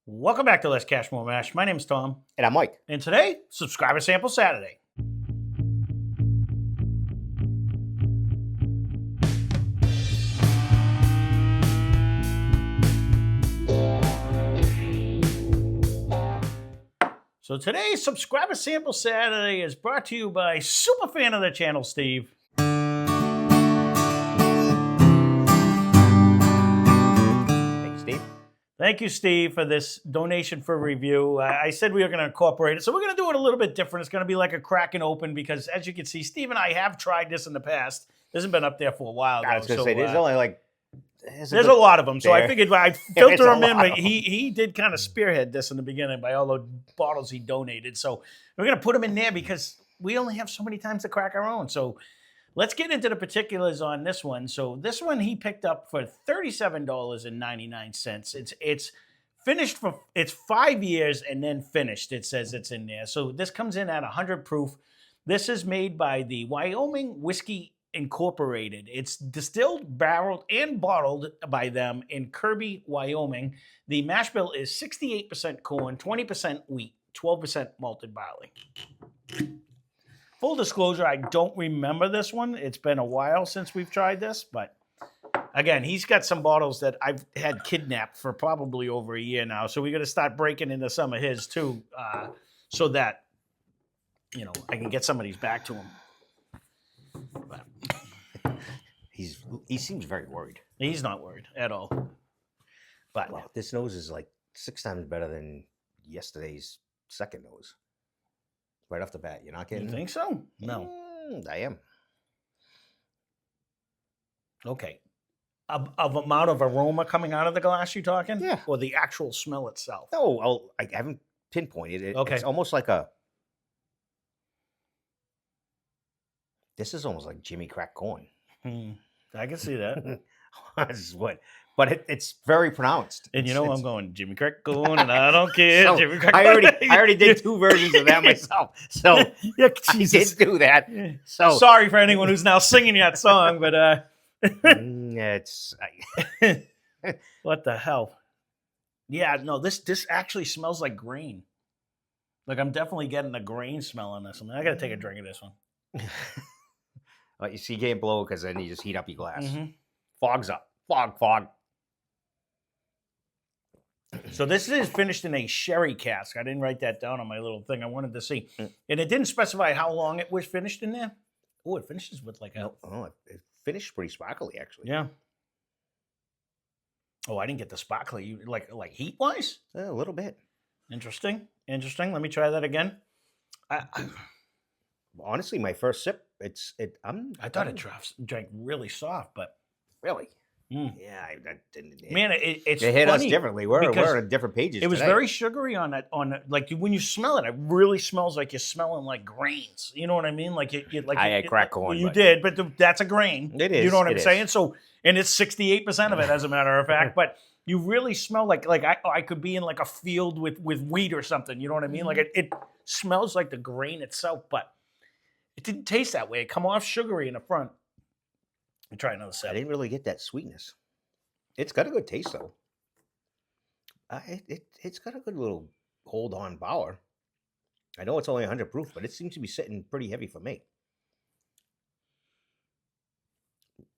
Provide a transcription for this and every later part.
Welcome back to Lesscashmoremash. My name's Tom. And I'm Mike. And today, Subscriber Sample Saturday. So today's Subscriber Sample Saturday is brought to you by super fan of the channel, Steve. Thank you, Steve, for this donation for review. I said we were going to incorporate it, so we're going to do it a little bit different. It's going to be like a crack and open because, as you can see, Steve and I have tried this in the past. This has been up there for a while. I was going to say, there's only like... There's a lot of them, so I figured I'd filter them in. But he did kind of spearhead this in the beginning by all the bottles he donated. So we're going to put them in there because we only have so many times to crack our own. So let's get into the particulars on this one. So this one he picked up for $37.99. It's finished for, it's 5 years and then finished. It says it's in there. So this comes in at 100 proof. This is made by the Wyoming Whiskey Incorporated. It's distilled, barreled, and bottled by them in Kirby, Wyoming. The mash bill is 68% corn, 20% wheat, 12% malted barley. Full disclosure, I don't remember this one. It's been a while since we've tried this, but again, he's got some bottles that I've had kidnapped for probably over a year now. So we got to start breaking into some of his too, so that, you know, I can get some of these back to him. But he seems very worried. He's not worried at all. But wow, this nose is like 6 times better than yesterday's second nose. Right off the bat, you're not kidding? You think so? No. I am. Okay. Of amount of aroma coming out of the glass, you talking? Yeah. Or the actual smell itself? No, I haven't pinpointed it. Okay. It's almost like a... This is almost like Jimmy Crack Corn. I can see that. This is what... But it's very pronounced. And you know I'm going Jimmy Crack Corn, and I don't care. So Jimmy Crack I already did 2 versions of that myself. So yeah, I did do that. So sorry for anyone who's now singing that song, but it's what the hell? Yeah, no, this actually smells like grain. Like I'm definitely getting a grain smell on this one. I got to take a drink of this one. You see, you can't blow because then you just heat up your glass. Mm-hmm. Fogs up. Fog. So this is finished in a sherry cask. I didn't write that down on my little thing. I wanted to see. And it didn't specify how long it was finished in there. Oh, it finishes with like a... Oh, it finished pretty sparkly, actually. Yeah. Oh, I didn't get the sparkly. You like heat-wise? A little bit. Interesting. Let me try that again. Honestly, my first sip, I thought it drank really soft, but... Really? Yeah, I didn't. Man, it hit us differently. We're on different pages. It was very sugary on that. Like when you smell it, it really smells like you're smelling like grains. You know what I mean? Like I had crack corn. You did, but that's a grain. It is. You know what I'm saying? So, and it's 68% of it, as a matter of fact. But you really smell like I could be in like a field with wheat or something. You know what I mean? Like it smells like the grain itself, but it didn't taste that way. It come off sugary in the front. Let me try another sip. I didn't really get that sweetness. It's got a good taste, though. It's got a good little hold-on power. I know it's only 100 proof, but it seems to be sitting pretty heavy for me.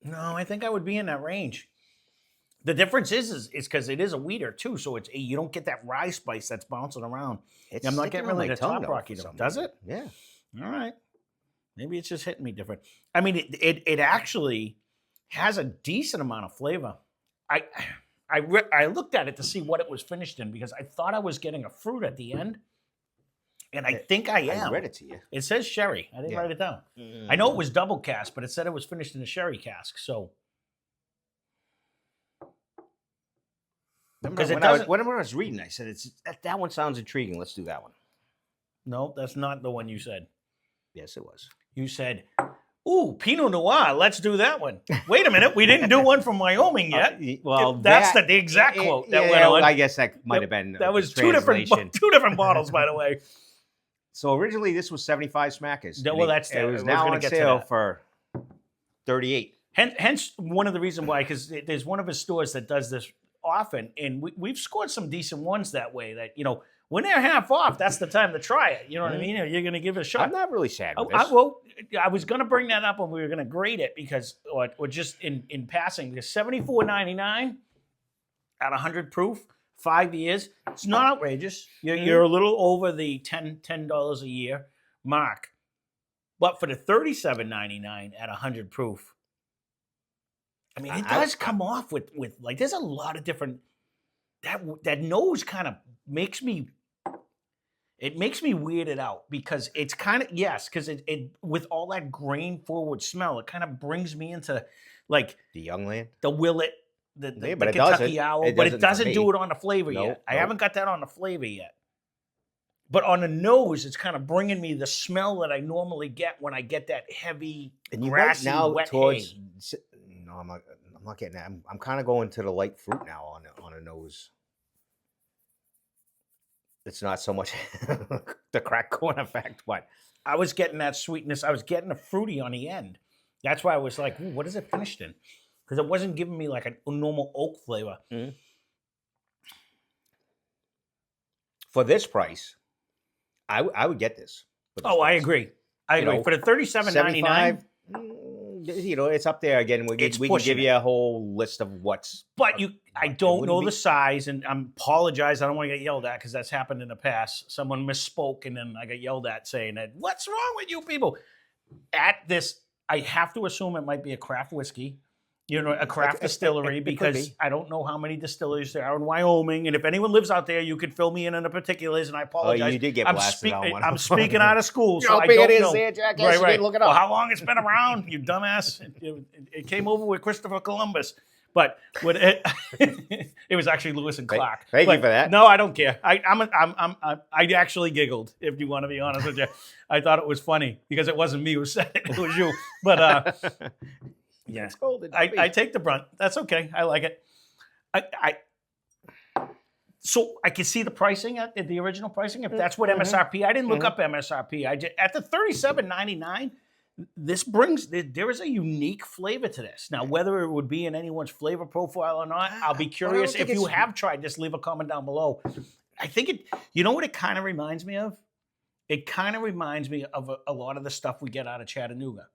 No, I think I would be in that range. The difference is because it is a wheater, too, so you don't get that rye spice that's bouncing around. I'm not getting really the top rocky, though. Does it? Yeah. All right. Maybe it's just hitting me different. I mean, it actually has a decent amount of flavor. I looked at it to see what it was finished in because I thought I was getting a fruit at the end, and I think I am. I read it to you. It says sherry. I didn't write it down. I know it was double cask, but it said it was finished in a sherry cask. So, when I was reading, I said that one sounds intriguing. Let's do that one. No, that's not the one you said. Yes, it was. You said, ooh, Pinot Noir, let's do that one. Wait a minute, we didn't do one from Wyoming yet. Well, that's the exact quote that went on. I guess that might have been that was two different bottles, by the way. So originally this was 75 smackers. Well, it was now on sale for 38. Hence one of the reasons why, because there's one of his stores that does this often, and we've scored some decent ones that way. That when they're half off, that's the time to try it. You know what I mean? You're going to give it a shot. I'm not really sad with this. I was going to bring that up when we were going to grade it because, or just in passing, because $74.99 at 100 proof, 5 years. It's not outrageous. You're a little over the $10 a year mark, but for the $37.99 at 100 proof, I mean, it does come off with like there's a lot of different that nose kind of makes me. It makes me weirded out because it's kind of because it with all that grain forward smell, it kind of brings me into like the Youngland, the Willet, the but Kentucky Owl, but it doesn't do it on the flavor yet. Nope. I haven't got that on the flavor yet. But on the nose, it's kind of bringing me the smell that I normally get when I get that heavy, and you grassy, now wet towards. hay. No, I'm not getting that. I'm kind of going to the light fruit now on a nose. It's not so much the crack corn effect, but I was getting that sweetness. I was getting a fruity on the end. That's why I was like, ooh, what is it finished in? Because it wasn't giving me like a normal oak flavor. Mm-hmm. For this price, I would get this. I agree. I agree. For the $37.99, it's up there again. We can give you a whole list of what's. But I don't know the size, and I apologize. I don't want to get yelled at because that's happened in the past. Someone misspoke, and then I got yelled at saying that, "What's wrong with you people?" At this, I have to assume it might be a craft whiskey. A craft distillery, because I don't know how many distilleries there are in Wyoming. And if anyone lives out there, you could fill me in on the particulars, and I apologize. You did get blasted on one. I'm speaking out of school, so how I big don't it is know. there, jackass? You didn't look it up. Well, how long it's been around, you dumbass? It came over with Christopher Columbus. But it was actually Lewis and Clark. Thank you for that. No, I don't care. I actually giggled, if you want to be honest with you. I thought it was funny because it wasn't me who said it. It was you. But yeah, I take the brunt. That's okay. I like it. So I can see the pricing at the original pricing. If that's what MSRP, I didn't look up MSRP. At the $37.99. There is a unique flavor to this. Now, whether it would be in anyone's flavor profile or not, I'll be curious. If you have tried this, leave a comment down below. I think you know what it kind of reminds me of? It kind of reminds me of a lot of the stuff we get out of Chattanooga.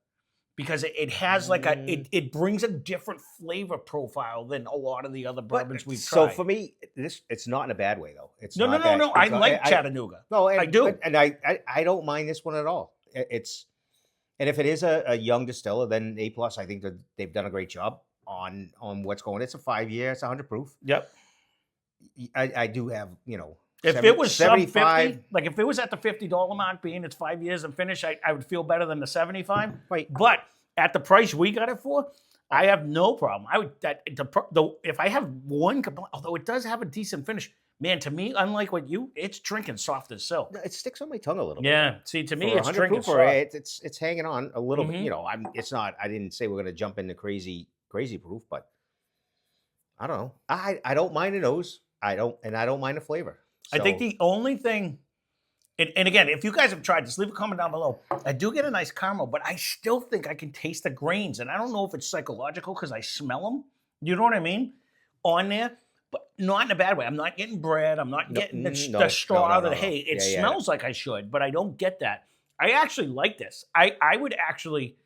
Because it has it brings a different flavor profile than a lot of the other bourbons we've tried. So for me, it's not in a bad way though. It's no. I like Chattanooga. No, I do, and I don't mind this one at all. And if it is a young distiller, then A+. I think that they've done a great job on what's going. It's a 5 year. It's 100 proof. Yep. I do have If it was 75, like if it was at the $50 mark, being it's 5 years and finish, I would feel better than the 75. Right. But at the price we got it for, I have no problem. I would if I have one complaint, although it does have a decent finish, man. To me, unlike what it's drinking soft as silk. It sticks on my tongue a little bit. Yeah. See, to me, it's drinking soft. It's hanging on a little bit. It's not. I didn't say we're going to jump into crazy proof, but I don't know. I don't mind the nose. I don't mind the flavor. So. I think the only thing, and again, if you guys have tried this, leave a comment down below. I do get a nice caramel, but I still think I can taste the grains, and I don't know if it's psychological because I smell them. You know what I mean? On there, but not in a bad way. I'm not getting bread. I'm not getting the straw that, hey, it smells like I should, but I don't get that. I actually like this. I would actually,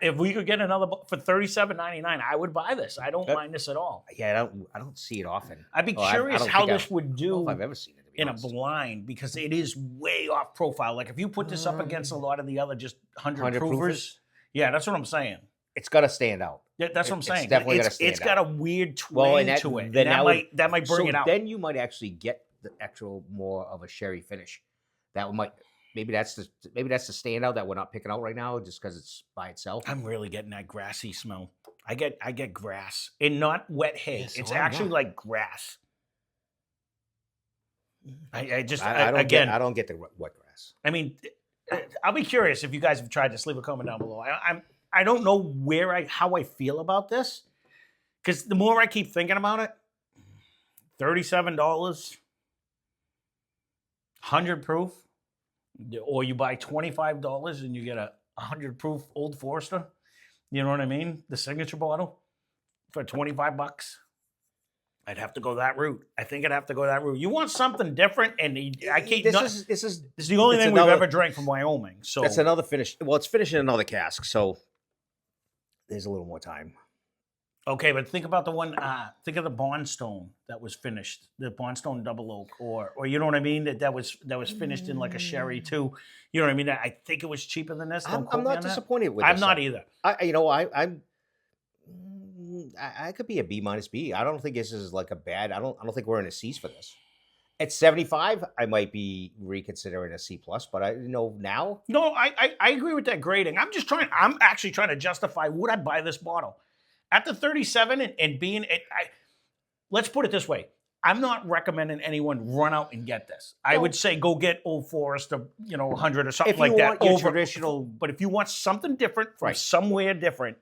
if we could get another for $37.99, I would buy this. I don't mind this at all. Yeah, I don't see it often. I'd be curious how this would do. I don't know if I've ever seen it in a blind, because it is way off profile. Like if you put this up against a lot of the other just 100 proofers, yeah, that's what I'm saying. It's got to stand out. Yeah, that's what I'm saying. It's definitely got to stand out. It's got a weird twang to it. Then that might bring it out. Then you might actually get the actual more of a sherry finish. That might. Maybe that's the standout that we're not picking out right now, just because it's by itself. I'm really getting that grassy smell. I get grass and not wet hay. Yes, it's actually like grass. I don't get the wet grass. I mean, I'll be curious if you guys have tried this. Leave a comment down below. I don't know how I feel about this, because the more I keep thinking about it, $37, 100 proof. Or you buy $25 and you get a 100 proof Old Forester. You know what I mean? The signature bottle for $25. I'd have to go that route. I think I'd have to go that route. You want something different, and I can't. This is the only thing we've another, ever drank from Wyoming. So that's another finish. Well, it's finished in another cask, so there's a little more time. okay, but think about the one. Think of the Bondstone that was finished, the Bondstone Double Oak, or you know what I mean. That was finished in like a sherry too. You know what I mean? I think it was cheaper than this. I'm not disappointed with. I'm this, not though. either. I could be a B minus B. I don't think this is like a bad. I don't think we're in a C's for this. At 75, I might be reconsidering a C plus, but now. No, I agree with that grading. I'm actually trying to justify would I buy this bottle at the 37 and being. Let's put it this way. I'm not recommending anyone run out and get this. I would say go get Old Forester, 100 or something like that. If you want your traditional, but if you want something different from somewhere different,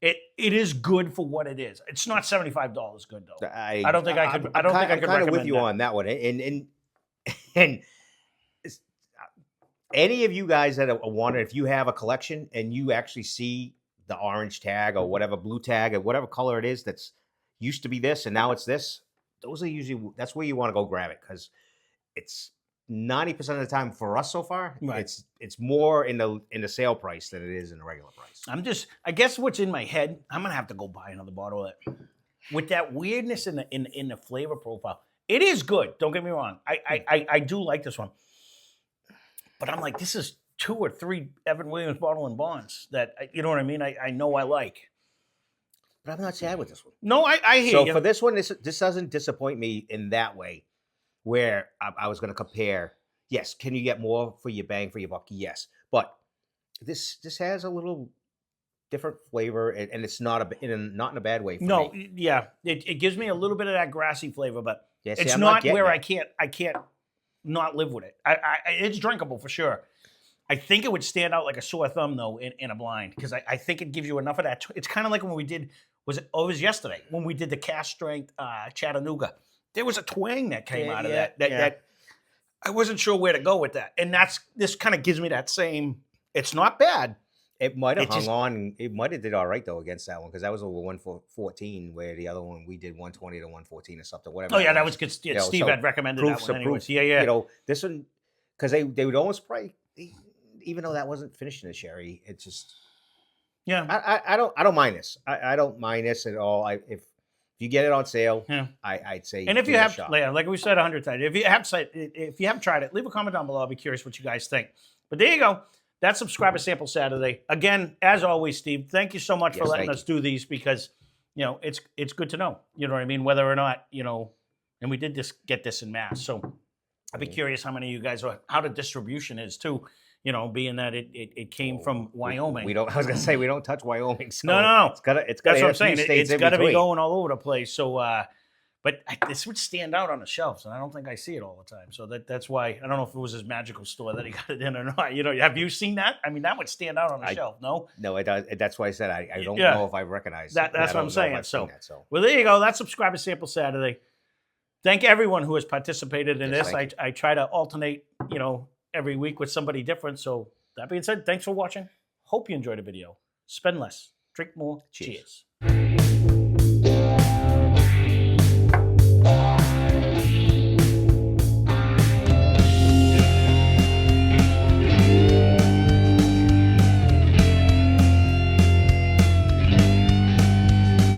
it is good for what it is. It's not $75 good though. I don't think I could. I don't think I could. I'm kind of with you on that one. And any of you guys that are wondering if you have a collection and you actually see the orange tag or whatever blue tag or whatever color it is that's used to be this and now it's this, those are usually that's where you want to go grab it because it's 90% of the time for us so far. Right. It's more in the sale price than it is in the regular price. I guess what's in my head, I'm gonna have to go buy another bottle of it. With that weirdness in the flavor profile, it is good. Don't get me wrong. I do like this one, but I'm like, this is 2 or 3 Evan Williams bottle and bonds that you know what I mean. I know I like, but I'm not sad with this one. No, I hear you. So for this one, this doesn't disappoint me in that way. Where I was going to compare, yes, can you get more for your bang for your buck? Yes, but this has a little different flavor, and it's not not in a bad way. For me. Yeah, it gives me a little bit of that grassy flavor, but yeah, it's not where I can't not live with it. It's drinkable for sure. I think it would stand out like a sore thumb though in a blind because I think it gives you enough of that. It's kind of like when we did it was yesterday when we did the cask strength Chattanooga. There was a twang that came out of that I wasn't sure where to go with that. And this kind of gives me that same, it's not bad. It might have hung on. It might have did all right, though, against that one, because that was over 114, where the other one we did 120 to 114 or something, whatever. Oh, yeah, that was good. Yeah, Steve had recommended that one anyways. Yeah. This one, because they would almost probably, even though that wasn't finished in a sherry, it's just... Yeah. I don't mind this. I don't mind this at all. If you get it on sale, I'd say. And if you have, like we said 100 times, if you haven't tried it, leave a comment down below. I'll be curious what you guys think. But there you go. That's Subscriber Sample Saturday. Again, as always, Steve, thank you so much for letting us do these because, it's good to know. You know what I mean? Whether or not, and we did get this in mass. So I'd be curious how many of you guys how the distribution is too. Being that it came from Wyoming. I was gonna say we don't touch Wyoming. So no. It's got. That's what I'm saying. It's got to be going all over the place. So, but this would stand out on the shelves, and I don't think I see it all the time. So that's why I don't know if it was his magical store that he got it in or not. Have you seen that? I mean, that would stand out on the shelf. No, it does. That's why I said I don't know if I recognize that. That's what I'm saying. So, well, there you go. That's Subscriber Sample Saturday. Thank everyone who has participated in this. I try to alternate, every week with somebody different. So that being said, thanks for watching. Hope you enjoyed the video. Spend less, drink more. Cheers.